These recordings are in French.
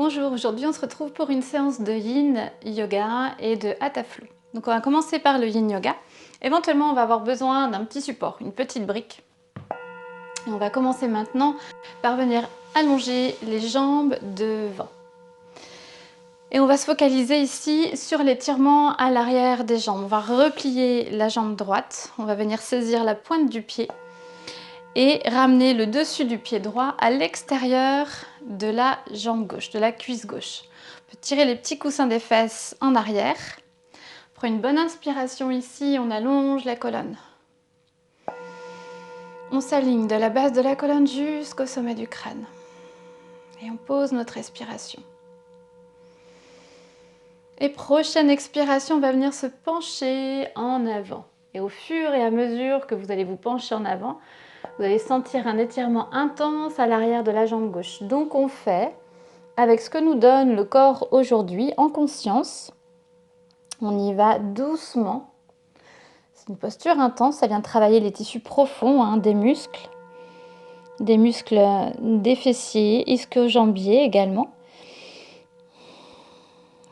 Bonjour, aujourd'hui on se retrouve pour une séance de Yin Yoga et de Hatha Flow. Donc on va commencer par le Yin Yoga. Éventuellement on va avoir besoin d'un petit support, une petite brique. Et on va commencer maintenant par venir allonger les jambes devant. Et on va se focaliser ici sur l'étirement à l'arrière des jambes. On va replier la jambe droite, on va venir saisir la pointe du pied et ramener le dessus du pied droit à l'extérieur de la jambe gauche, de la cuisse gauche. On peut tirer les petits coussins des fesses en arrière. On prend une bonne inspiration ici, on allonge la colonne. On s'aligne de la base de la colonne jusqu'au sommet du crâne. Et on pose notre respiration. Et prochaine expiration, on va venir se pencher en avant. Et au fur et à mesure que vous allez vous pencher en avant, vous allez sentir un étirement intense à l'arrière de la jambe gauche. Donc on fait avec ce que nous donne le corps aujourd'hui en conscience. On y va doucement. C'est une posture intense, ça vient travailler les tissus profonds des muscles des fessiers, ischio-jambiers également.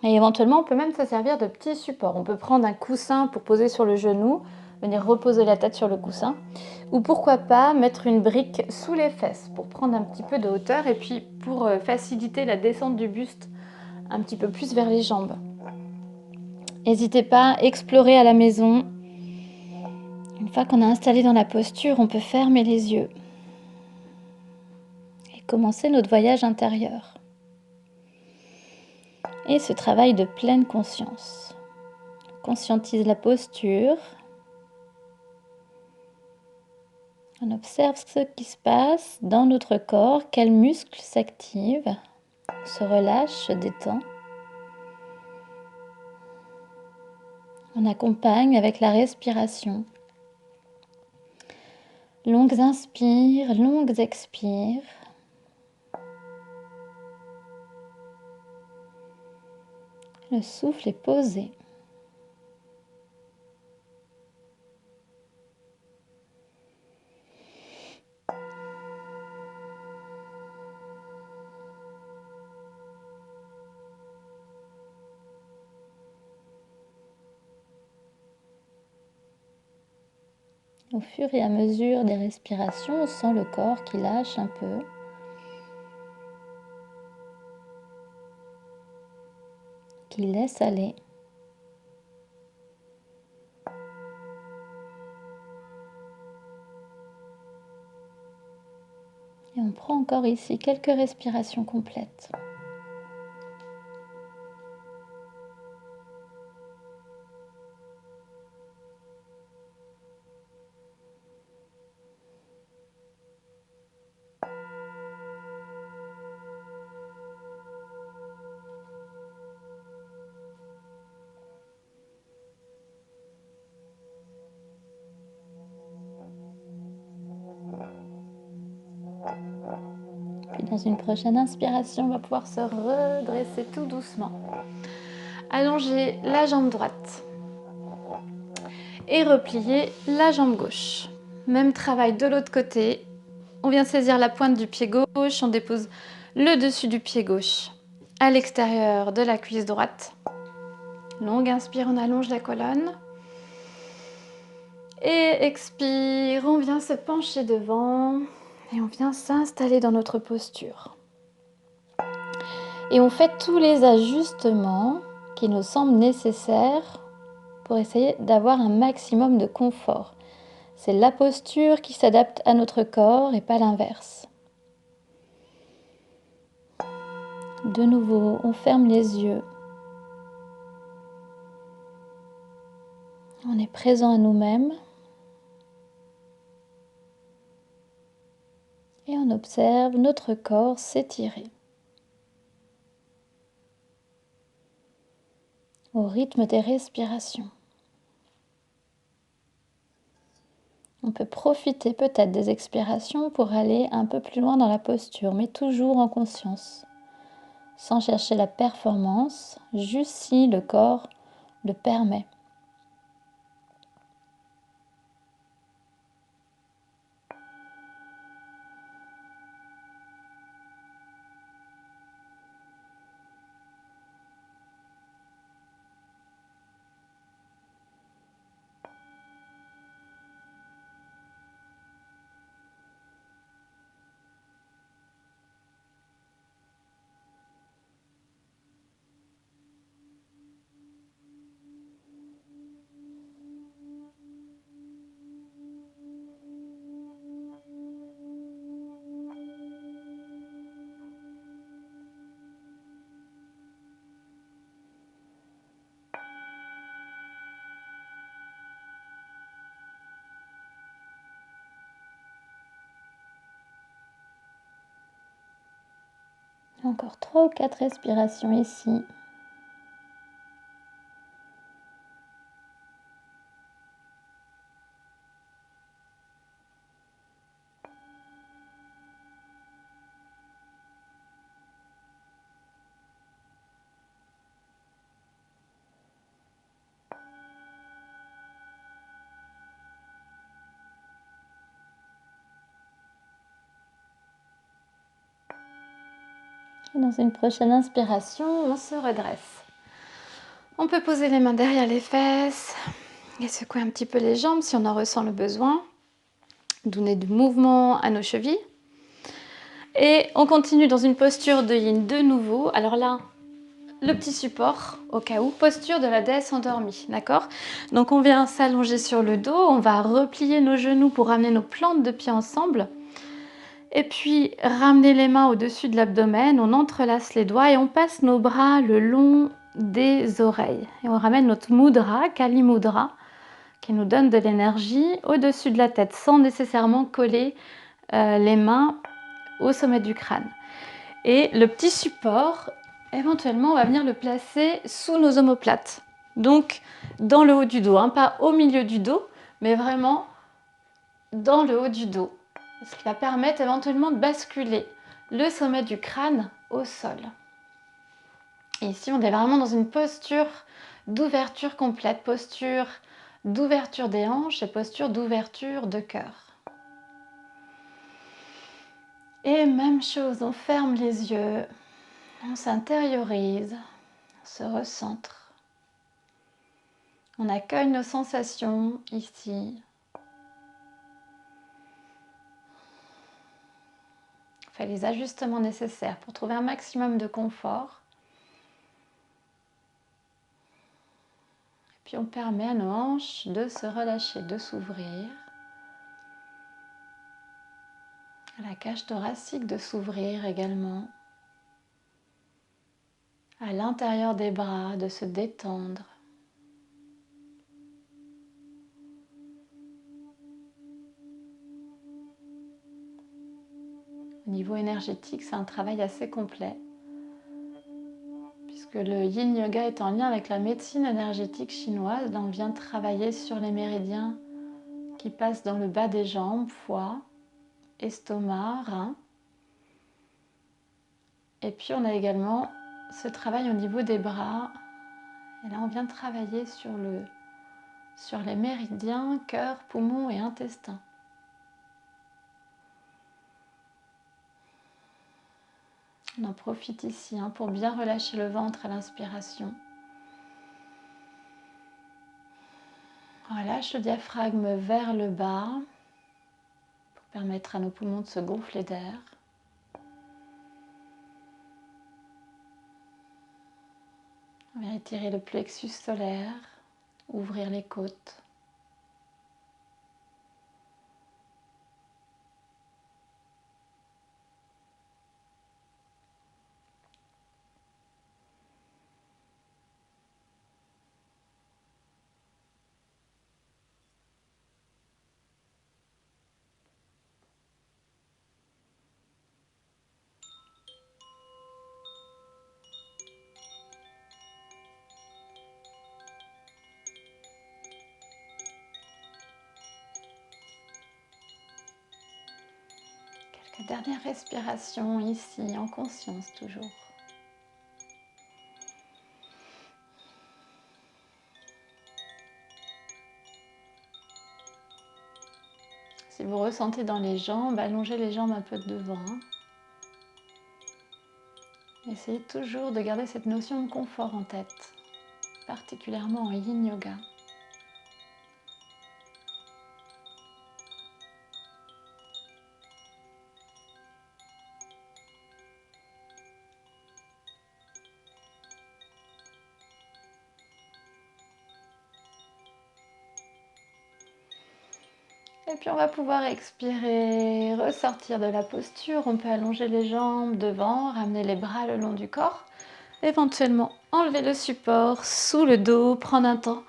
Et éventuellement, on peut même se servir de petits supports. On peut prendre un coussin pour poser sur le genou, venir reposer la tête sur le coussin. Ou pourquoi pas mettre une brique sous les fesses pour prendre un petit peu de hauteur et puis pour faciliter la descente du buste un petit peu plus vers les jambes. N'hésitez pas à explorer à la maison. Une fois qu'on est installé dans la posture, on peut fermer les yeux et commencer notre voyage intérieur. Et ce travail de pleine conscience. On conscientise la posture. On observe ce qui se passe dans notre corps, quels muscles s'activent, se relâchent, se détend. On accompagne avec la respiration. Longues inspires, longues expires. Le souffle est posé. Au fur et à mesure des respirations, on sent le corps qui lâche un peu. Qui laisse aller. Et on prend encore ici quelques respirations complètes. Puis dans une prochaine inspiration, on va pouvoir se redresser tout doucement. Allonger la jambe droite. Et replier la jambe gauche. Même travail de l'autre côté. On vient saisir la pointe du pied gauche, on dépose le dessus du pied gauche à l'extérieur de la cuisse droite. Longue inspire, on allonge la colonne. Et expire, on vient se pencher devant et on vient s'installer dans notre posture. Et on fait tous les ajustements qui nous semblent nécessaires pour essayer d'avoir un maximum de confort. C'est la posture qui s'adapte à notre corps et pas l'inverse. De nouveau, on ferme les yeux. On est présent à nous-mêmes. Et on observe notre corps s'étirer. Au rythme des respirations. On peut profiter peut-être des expirations pour aller un peu plus loin dans la posture, mais toujours en conscience. Sans chercher la performance, juste si le corps le permet. Encore 3 ou 4 respirations ici. Et dans une prochaine inspiration, on se redresse. On peut poser les mains derrière les fesses et secouer un petit peu les jambes si on en ressent le besoin. Donner du mouvement à nos chevilles. Et on continue dans une posture de yin de nouveau. Alors là, le petit support au cas où, posture de la déesse endormie, d'accord? Donc on vient s'allonger sur le dos, on va replier nos genoux pour ramener nos plantes de pieds ensemble. Et puis ramener les mains au-dessus de l'abdomen, on entrelace les doigts et on passe nos bras le long des oreilles. Et on ramène notre mudra, Kali Mudra, qui nous donne de l'énergie au-dessus de la tête sans nécessairement coller les mains au sommet du crâne. Et le petit support, éventuellement, on va venir le placer sous nos omoplates. Donc dans le haut du dos, hein, pas au milieu du dos, mais vraiment dans le haut du dos. Ce qui va permettre éventuellement de basculer le sommet du crâne au sol. Et ici, on est vraiment dans une posture d'ouverture complète, posture d'ouverture des hanches et posture d'ouverture de cœur. Et même chose, on ferme les yeux, on s'intériorise, on se recentre. On accueille nos sensations ici. On fait les ajustements nécessaires pour trouver un maximum de confort. Puis on permet à nos hanches de se relâcher, de s'ouvrir. À la cage thoracique de s'ouvrir également. À l'intérieur des bras de se détendre. Au niveau énergétique, c'est un travail assez complet. Puisque le yin yoga est en lien avec la médecine énergétique chinoise, là on vient travailler sur les méridiens qui passent dans le bas des jambes, foie, estomac, rein. Et puis on a également ce travail au niveau des bras. Et là on vient travailler sur les méridiens, cœur, poumon et intestin. On en profite ici pour bien relâcher le ventre à l'inspiration. On relâche le diaphragme vers le bas pour permettre à nos poumons de se gonfler d'air. On vient étirer le plexus solaire, ouvrir les côtes. Quelques dernières respirations ici, en conscience toujours. Si vous ressentez dans les jambes, allongez les jambes un peu devant. Essayez toujours de garder cette notion de confort en tête, particulièrement en yin yoga. Et puis on va pouvoir expirer, ressortir de la posture. On peut allonger les jambes devant, ramener les bras le long du corps. Éventuellement enlever le support sous le dos, prendre un temps.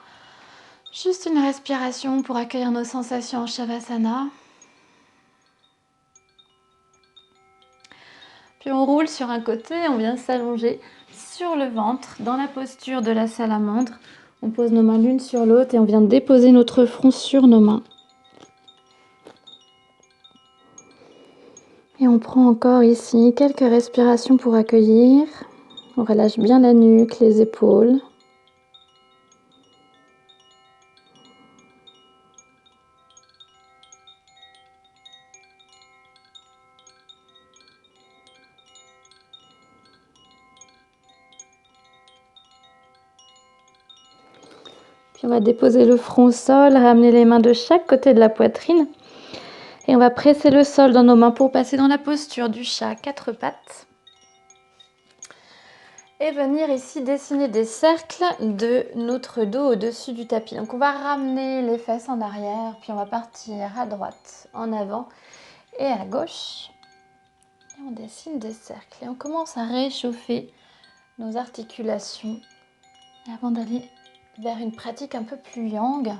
Juste une respiration pour accueillir nos sensations en Shavasana. Puis on roule sur un côté, on vient s'allonger sur le ventre, dans la posture de la salamandre. On pose nos mains l'une sur l'autre et on vient déposer notre front sur nos mains. Et on prend encore ici quelques respirations pour accueillir. On relâche bien la nuque, les épaules. Puis on va déposer le front au sol, ramener les mains de chaque côté de la poitrine. Et on va presser le sol dans nos mains pour passer dans la posture du chat, 4 pattes. Et venir ici dessiner des cercles de notre dos au-dessus du tapis. Donc on va ramener les fesses en arrière, puis on va partir à droite, en avant et à gauche. Et on dessine des cercles. Et on commence à réchauffer nos articulations avant d'aller vers une pratique un peu plus yang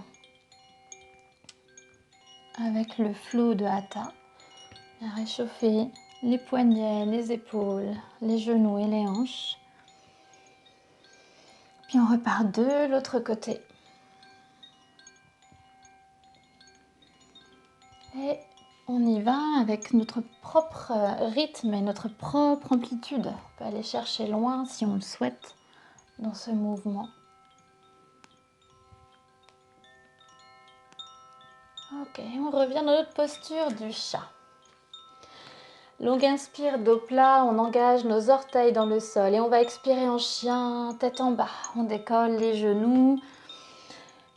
avec le flow de Hatha. À réchauffer les poignets, les épaules, les genoux et les hanches. Puis on repart de l'autre côté. Et on y va avec notre propre rythme et notre propre amplitude. On peut aller chercher loin si on le souhaite dans ce mouvement. Ok, on revient dans notre posture du chat. Longue inspire, dos plat, on engage nos orteils dans le sol et on va expirer en chien, tête en bas. On décolle les genoux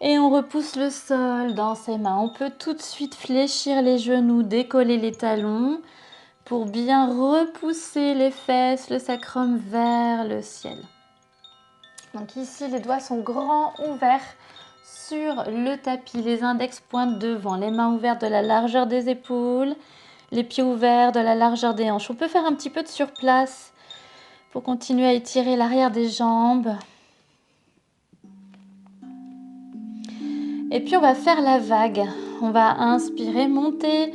et on repousse le sol dans ses mains. On peut tout de suite fléchir les genoux, décoller les talons pour bien repousser les fesses, le sacrum vers le ciel. Donc ici, les doigts sont grands, ouverts sur le tapis. Les index pointent devant, les mains ouvertes de la largeur des épaules, les pieds ouverts de la largeur des hanches. On peut faire un petit peu de surplace pour continuer à étirer l'arrière des jambes. Et puis on va faire la vague. On va inspirer, monter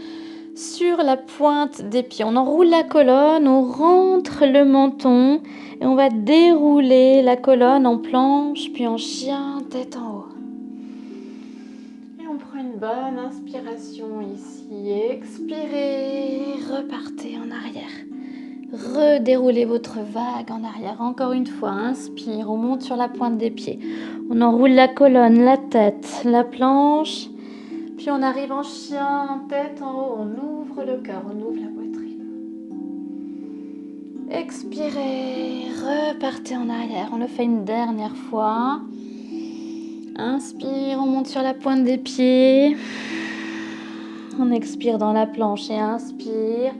sur la pointe des pieds. On enroule la colonne, on rentre le menton et on va dérouler la colonne en planche, puis en chien, tête en haut. Et on prend une bonne inspiration ici. Expirez, repartez en arrière. Redéroulez votre vague en arrière. Encore une fois, inspire, on monte sur la pointe des pieds. On enroule la colonne, la tête, la planche. Puis on arrive en chien, tête en haut. On ouvre le cœur, on ouvre la poitrine. Expirez, repartez en arrière. On le fait une dernière fois. Inspire, on monte sur la pointe des pieds. On expire dans la planche et inspire.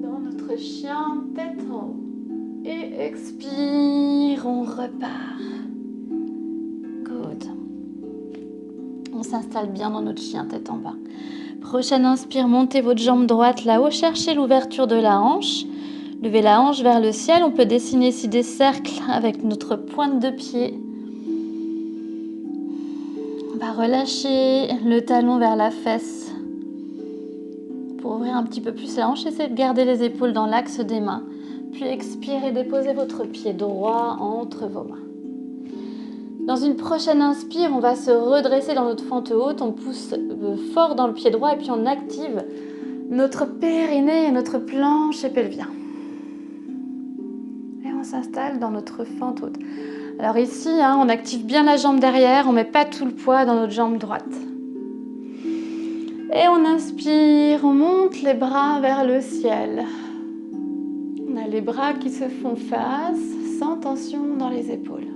Dans notre chien, tête en haut. Et expire, on repart. Good. On s'installe bien dans notre chien, tête en bas. Prochaine inspire, montez votre jambe droite là-haut. Cherchez l'ouverture de la hanche. Levez la hanche vers le ciel. On peut dessiner ici des cercles avec notre pointe de pied. On va relâcher le talon vers la fesse pour ouvrir un petit peu plus la hanche. Essayez de garder les épaules dans l'axe des mains. Puis expirez, déposez votre pied droit entre vos mains. Dans une prochaine inspire, on va se redresser dans notre fente haute. On pousse fort dans le pied droit et puis on active notre périnée et notre plancher pelvien. Et on s'installe dans notre fente haute. Alors ici, on active bien la jambe derrière, on ne met pas tout le poids dans notre jambe droite. Et on inspire, on monte les bras vers le ciel. On a les bras qui se font face, sans tension dans les épaules.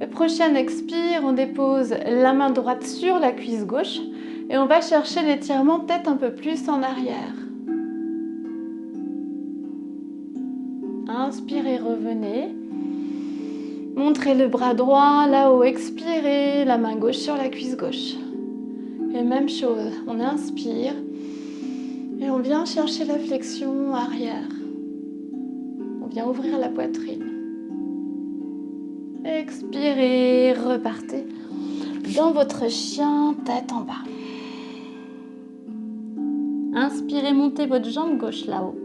Le prochain expire, on dépose la main droite sur la cuisse gauche et on va chercher l'étirement peut-être un peu plus en arrière. Inspirez, revenez. Montrez le bras droit là-haut, expirez, la main gauche sur la cuisse gauche. Et même chose, on inspire et on vient chercher la flexion arrière. On vient ouvrir la poitrine. Expirez, repartez dans votre chien, tête en bas. Inspirez, montez votre jambe gauche là-haut.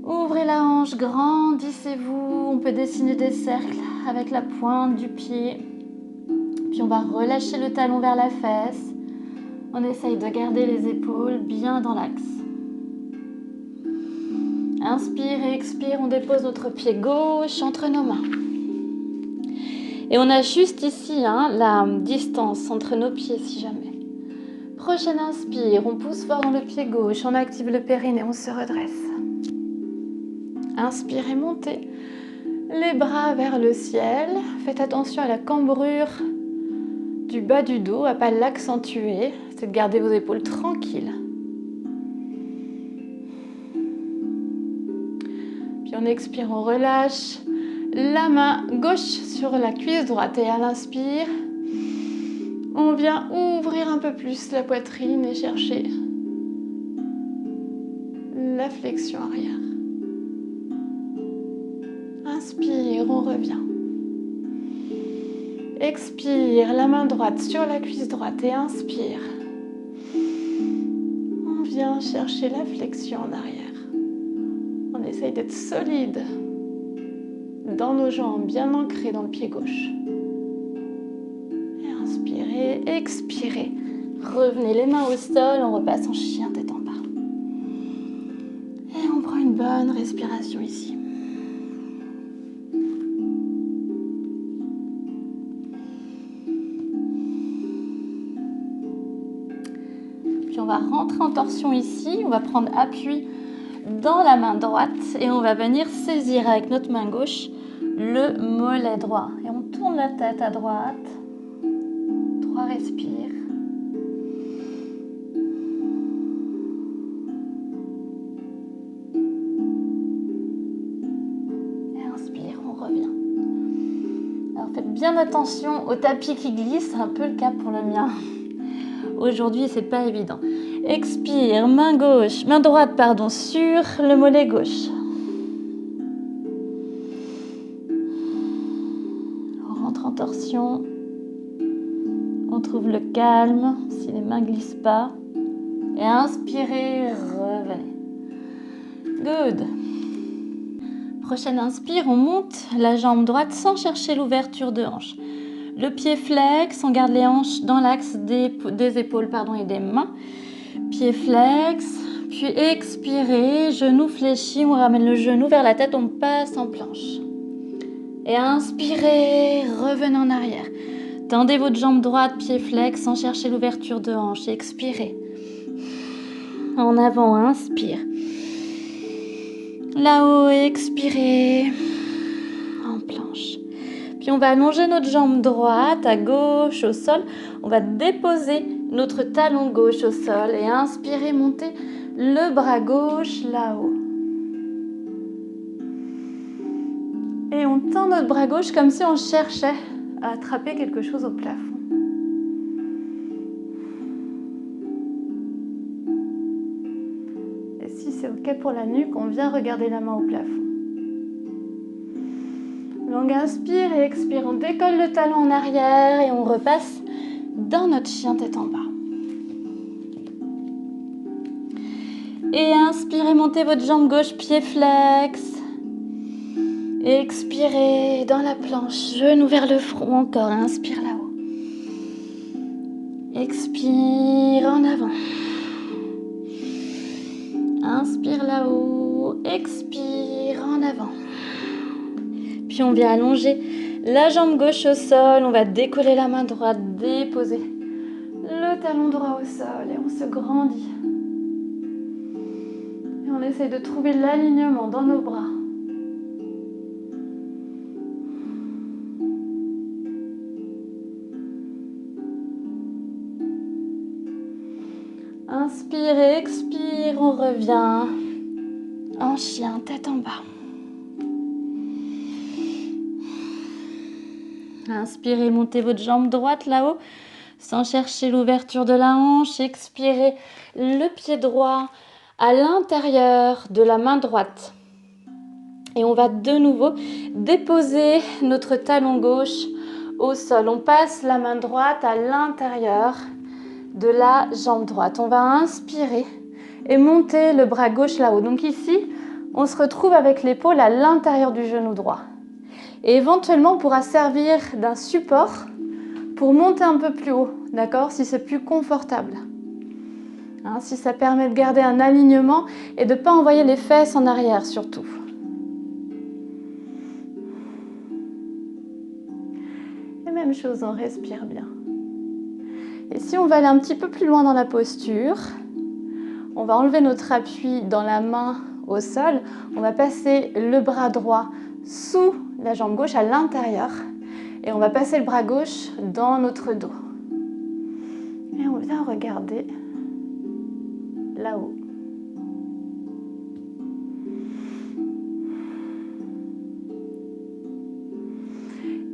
Ouvrez la hanche, grandissez-vous. On peut dessiner des cercles avec la pointe du pied. Puis on va relâcher le talon vers la fesse. On essaye de garder les épaules bien dans l'axe. Inspire et expire, on dépose notre pied gauche entre nos mains. Et on ajuste ici la distance entre nos pieds si jamais. Prochaine inspire, on pousse fort dans le pied gauche, on active le périnée, on se redresse. Inspirez, montez les bras vers le ciel. Faites attention à la cambrure du bas du dos, à ne pas l'accentuer. C'est de garder vos épaules tranquilles. Puis on expire, on relâche la main gauche sur la cuisse droite. Et à l'inspire, on vient ouvrir un peu plus la poitrine et chercher la flexion arrière. Inspire, on revient. Expire, la main droite sur la cuisse droite et inspire. On vient chercher la flexion en arrière. On essaye d'être solide dans nos jambes, bien ancrées dans le pied gauche. Et inspirez, expirez. Revenez les mains au sol, on repasse en chien tête en bas. Et on prend une bonne respiration ici. Puis on va rentrer en torsion ici, on va prendre appui dans la main droite et on va venir saisir avec notre main gauche le mollet droit. Et on tourne la tête à droite. 3 respires. Et inspire, on revient. Alors faites bien attention au tapis qui glisse, c'est un peu le cas pour le mien. Aujourd'hui, c'est pas évident. Expire, main droite, sur le mollet gauche. On rentre en torsion. On trouve le calme, si les mains ne glissent pas. Et inspirez, revenez. Good. Prochaine inspire, on monte la jambe droite sans chercher l'ouverture de hanche. Le pied flex, on garde les hanches dans l'axe des épaules et des mains. Pied flex, puis expirez, genou fléchi, on ramène le genou vers la tête, on passe en planche. Et inspirez, revenez en arrière. Tendez votre jambe droite, pied flex, sans chercher l'ouverture de hanche. Expirez. En avant, inspire. Là-haut, expirez. En planche. Puis on va allonger notre jambe droite à gauche au sol. On va déposer notre talon gauche au sol et inspirez, montez le bras gauche là-haut. Et on tend notre bras gauche comme si on cherchait à attraper quelque chose au plafond. Et si c'est OK pour la nuque, on vient regarder la main au plafond. Longue inspire et expire, on décolle le talon en arrière et on repasse dans notre chien tête en bas. Et inspirez, montez votre jambe gauche, pied flex. Expirez dans la planche, genou vers le front, encore, inspire là-haut. Expire en avant. Inspire là-haut, expire en avant. Puis on vient allonger la jambe gauche au sol, on va décoller la main droite, déposer le talon droit au sol et on se grandit. Et on essaye de trouver l'alignement dans nos bras. Inspire et expire, on revient en chien, tête en bas. Inspirez, montez votre jambe droite là-haut, sans chercher l'ouverture de la hanche. Expirez, le pied droit à l'intérieur de la main droite. Et on va de nouveau déposer notre talon gauche au sol. On passe la main droite à l'intérieur de la jambe droite. On va inspirer et monter le bras gauche là-haut. Donc ici, on se retrouve avec l'épaule à l'intérieur du genou droit. Et éventuellement, on pourra servir d'un support pour monter un peu plus haut, d'accord, si c'est plus confortable. Hein, si ça permet de garder un alignement et de ne pas envoyer les fesses en arrière surtout. Et même chose, on respire bien. Et si on va aller un petit peu plus loin dans la posture, on va enlever notre appui dans la main au sol. On va passer le bras droit sous la jambe gauche à l'intérieur. Et on va passer le bras gauche dans notre dos. Et on vient regarder là-haut.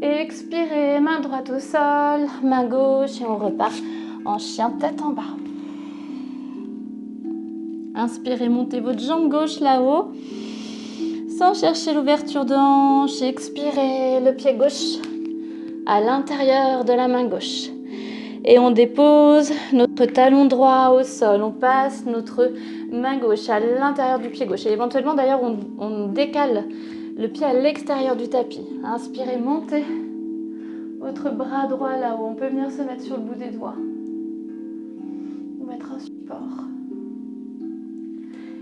Expirez, main droite au sol, main gauche et on repart en chien tête en bas. Inspirez, montez votre jambe gauche là-haut, sans chercher l'ouverture de hanche. Expirez, le pied gauche à l'intérieur de la main gauche. Et on dépose notre talon droit au sol. On passe notre main gauche à l'intérieur du pied gauche. Et éventuellement, d'ailleurs, on décale le pied à l'extérieur du tapis. Inspirez, montez votre bras droit là-haut. On peut venir se mettre sur le bout des doigts. Ou mettre un support.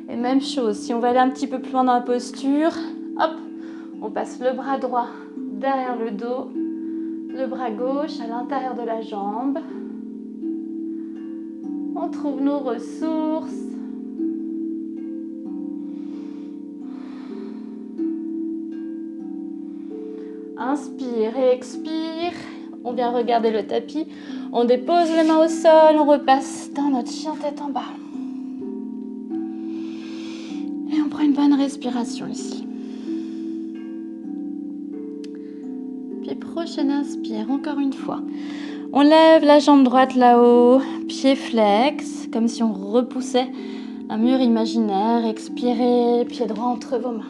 Et même chose, si on va aller un petit peu plus loin dans la posture, hop, on passe le bras droit derrière le dos, le bras gauche à l'intérieur de la jambe. On trouve nos ressources. Inspire et expire. On vient regarder le tapis. On dépose les mains au sol. On repasse dans notre chien tête en bas. Et on prend une bonne respiration ici. Puis prochaine inspire, encore une fois. On lève la jambe droite là-haut, pied flex, comme si on repoussait un mur imaginaire. Expirez, pied droit entre vos mains.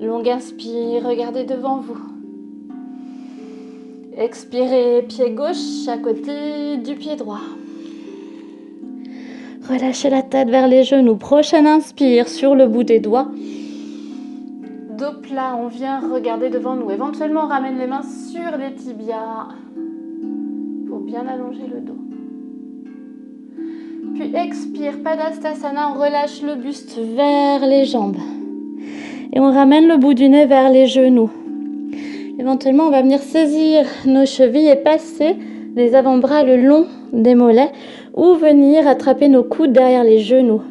Longue inspire, regardez devant vous. Expirez, pied gauche à côté du pied droit. Relâchez la tête vers les genoux. Prochaine inspire sur le bout des doigts. Dos plat, on vient regarder devant nous. Éventuellement, on ramène les mains sur les tibias pour bien allonger le dos. Puis expire, Padastasana, on relâche le buste vers les jambes. Et on ramène le bout du nez vers les genoux. Éventuellement, on va venir saisir nos chevilles et passer les avant-bras le long des mollets ou venir attraper nos coudes derrière les genoux.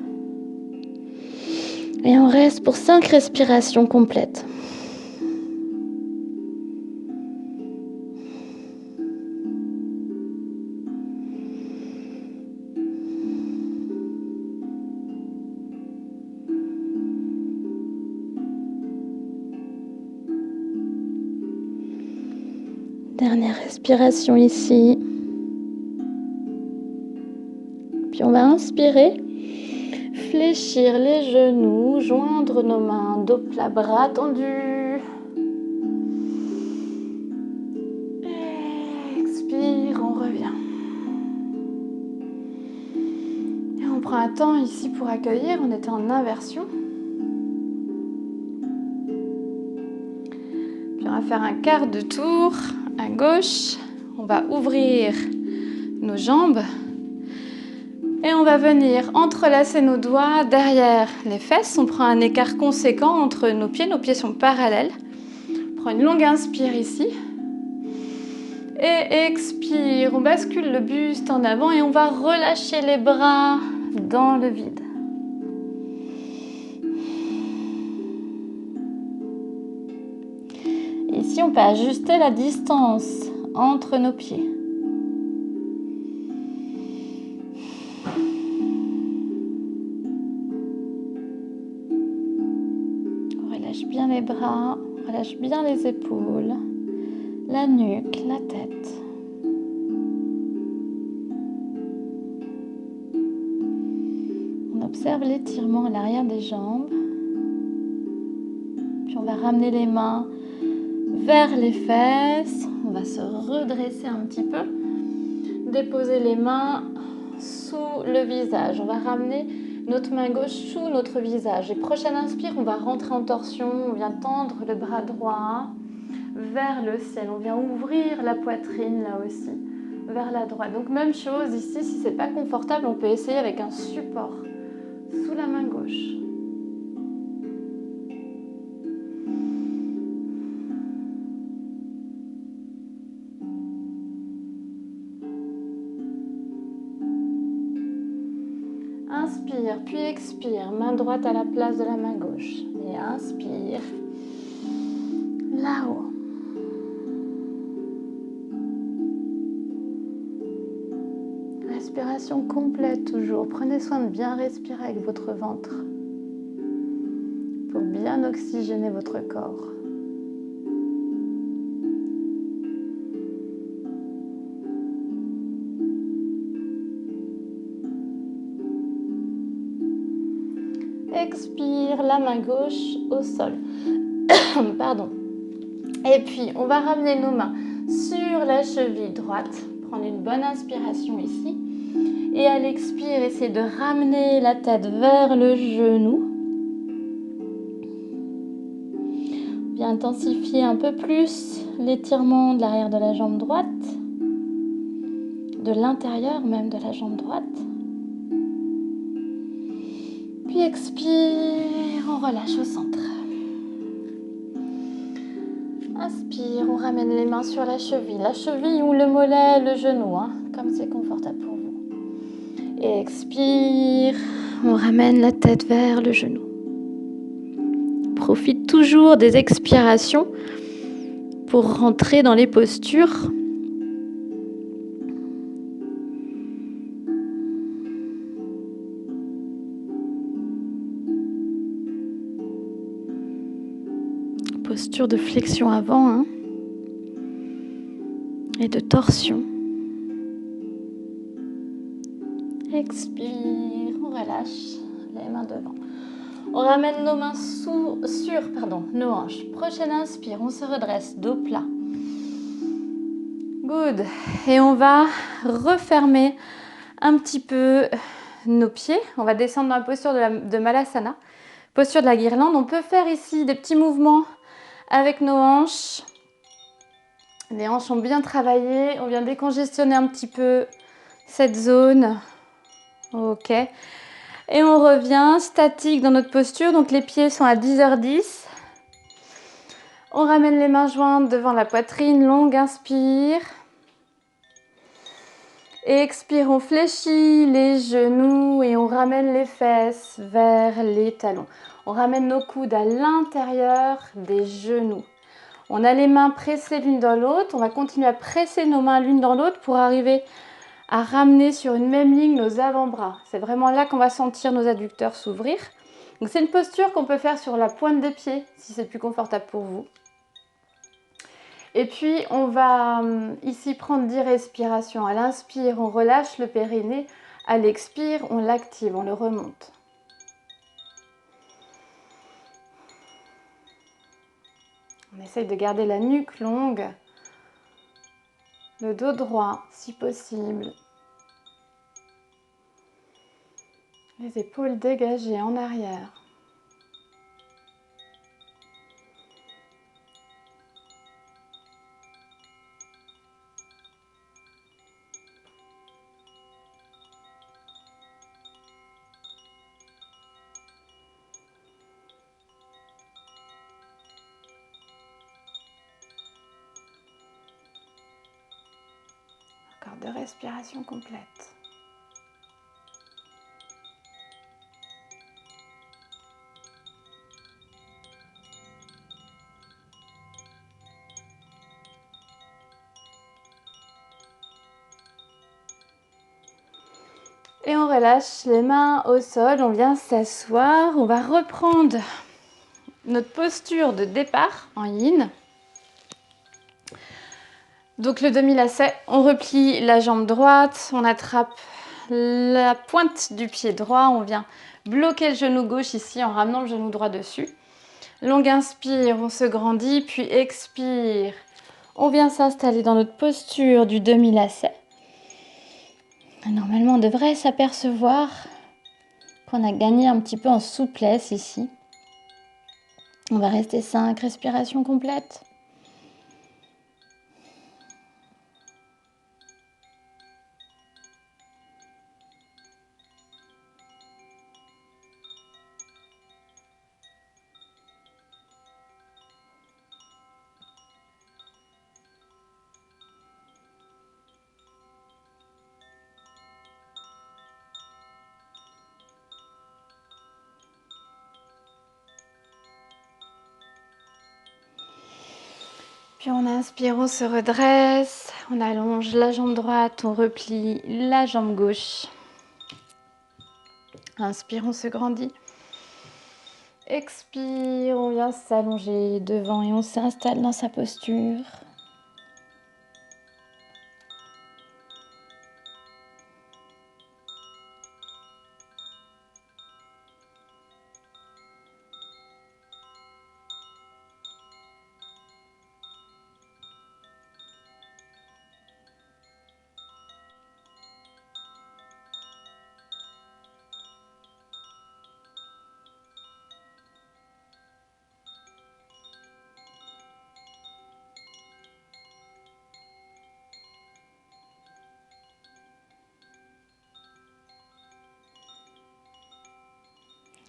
Et on reste pour 5 respirations complètes. Dernière respiration ici. Puis on va inspirer, fléchir les genoux, joindre nos mains, dos plat, bras tendus. Expire, on revient. Et on prend un temps ici pour accueillir, on était en inversion. Puis on va faire un quart de tour à gauche. On va ouvrir nos jambes. Et on va venir entrelacer nos doigts derrière les fesses. On prend un écart conséquent entre nos pieds sont parallèles. On prend une longue inspire ici. Et expire, on bascule le buste en avant et on va relâcher les bras dans le vide. Ici, on peut ajuster la distance entre nos pieds. Relâche bien les bras, relâche bien les épaules, la nuque, la tête. On observe l'étirement à l'arrière des jambes. Puis on va ramener les mains vers les fesses. On va se redresser un petit peu. Déposer les mains sous le visage. On va ramener notre main gauche sous notre visage. Et prochaine inspire, on va rentrer en torsion. On vient tendre le bras droit vers le ciel. On vient ouvrir la poitrine là aussi, vers la droite. Donc même chose ici, si c'est pas confortable, on peut essayer avec un support sous la main gauche. Inspire, puis expire, main droite à la place de la main gauche. Et inspire, là-haut. Respiration complète toujours. Prenez soin de bien respirer avec votre ventre pour bien oxygéner votre corps. Expire, la main gauche au sol. Pardon. Et puis, on va ramener nos mains sur la cheville droite. Prendre une bonne inspiration ici. Et à l'expire, essayez de ramener la tête vers le genou. Bien intensifier un peu plus l'étirement de l'arrière de la jambe droite. De l'intérieur même de la jambe droite. Puis expire, on relâche au centre. Inspire, on ramène les mains sur la cheville ou le mollet, le genou, comme c'est confortable pour vous. Et expire, on ramène la tête vers le genou. Profite toujours des expirations pour rentrer dans les postures. Posture de flexion avant et de torsion. Expire, on relâche les mains devant. On ramène nos mains sur nos hanches. Prochaine inspire, on se redresse, dos plat. Good. Et on va refermer un petit peu nos pieds. On va descendre dans la posture de Malasana, posture de la guirlande. On peut faire ici des petits mouvements avec nos hanches. Les hanches ont bien travaillé. On vient décongestionner un petit peu cette zone. Ok. Et on revient statique dans notre posture. Donc les pieds sont à 10h10. On ramène les mains jointes devant la poitrine. Longue inspire. Et expire, on fléchit les genoux et on ramène les fesses vers les talons. On ramène nos coudes à l'intérieur des genoux. On a les mains pressées l'une dans l'autre. On va continuer à presser nos mains l'une dans l'autre pour arriver à ramener sur une même ligne nos avant-bras. C'est vraiment là qu'on va sentir nos adducteurs s'ouvrir. Donc c'est une posture qu'on peut faire sur la pointe des pieds si c'est plus confortable pour vous. Et puis, on va ici prendre 10 respirations. À l'inspire, on relâche le périnée. À l'expire, on l'active, on le remonte. On essaye de garder la nuque longue, le dos droit si possible. Les épaules dégagées en arrière. Encore 2 respirations complètes. Et on relâche les mains au sol, on vient s'asseoir, on va reprendre notre posture de départ en yin. Donc le demi-lacet, on replie la jambe droite, on attrape la pointe du pied droit, on vient bloquer le genou gauche ici en ramenant le genou droit dessus. Longue inspire, on se grandit, puis expire. On vient s'installer dans notre posture du demi-lacet. Normalement, on devrait s'apercevoir qu'on a gagné un petit peu en souplesse ici. On va rester 5 respirations complètes. Puis on inspire, on se redresse, on allonge la jambe droite, on replie la jambe gauche. Inspire, on se grandit. Expire, on vient s'allonger devant et on s'installe dans sa posture.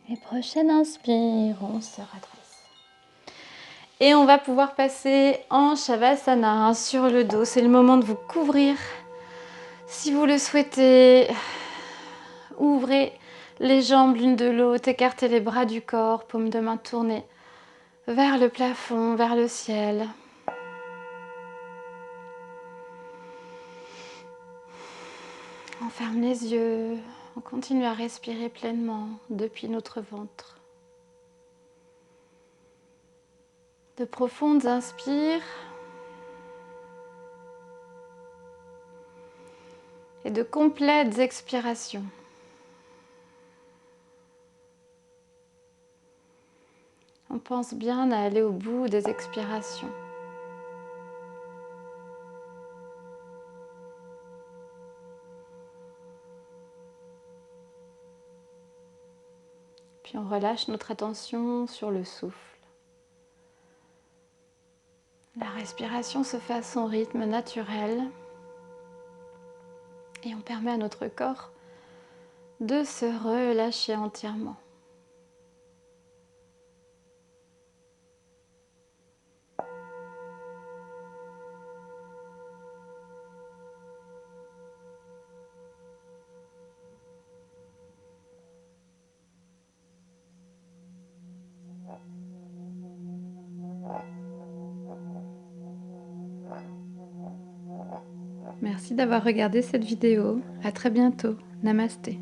Et prochaine inspire, on se redresse. Et on va pouvoir passer en Shavasana sur le dos. C'est le moment de vous couvrir. Si vous le souhaitez, ouvrez les jambes l'une de l'autre, écartez les bras du corps, paume de main tournée vers le plafond, vers le ciel. On ferme les yeux, on continue à respirer pleinement depuis notre ventre. De profondes inspires et de complètes expirations. On pense bien à aller au bout des expirations. Puis on relâche notre attention sur le souffle. La respiration se fait à son rythme naturel et on permet à notre corps de se relâcher entièrement. Merci d'avoir regardé cette vidéo. À très bientôt. Namasté.